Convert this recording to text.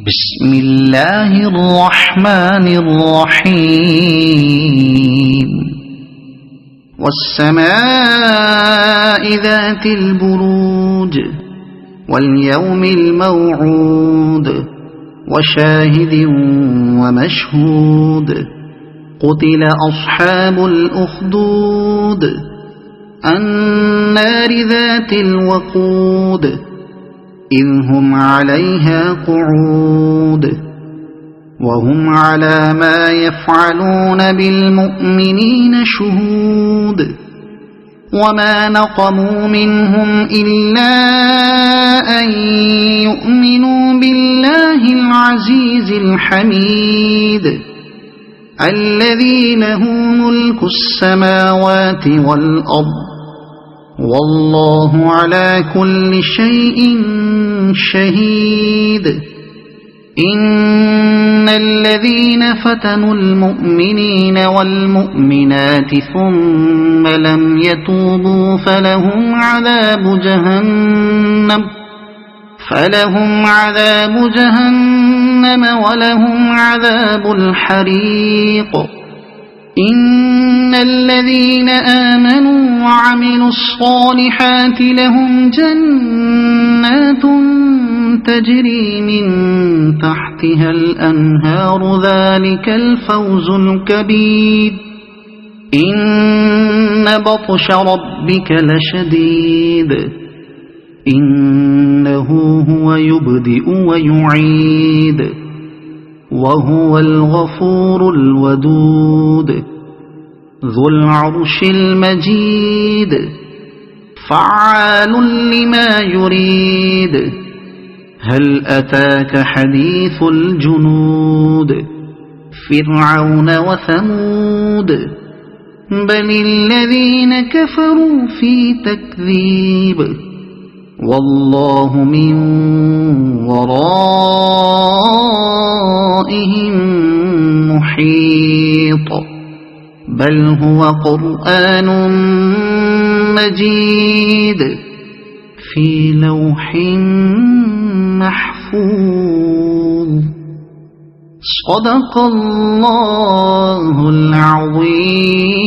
بسم الله الرحمن الرحيم والسماء ذات البروج واليوم الموعود وشاهد ومشهود قتل أصحاب الأخدود النار ذات الوقود إذ هم عليها قعود وهم على ما يفعلون بالمؤمنين شهود وما نقموا منهم إلا أن يؤمنوا بالله العزيز الحميد الذي له ملك السماوات والأرض والله على كل شيء شهيد إن الذين فتنوا المؤمنين والمؤمنات ثم لم يتوبوا فلهم عذاب جهنم ولهم عذاب الحريق إن الذين آمنوا وعملوا الصالحات لهم جنات تجري من تحتها الأنهار ذلك الفوز الكبير إن بطش ربك لشديد إنه هو يبدئ ويعيد وهو الغفور الودود ذو العرش المجيد فعال لما يريد هل أتاك حديث الجنود فرعون وثمود بل الذين كفروا في تكذيب والله من ورائهم محيط بل هو قرآن مجيد في لوح محفوظ صدق الله العظيم.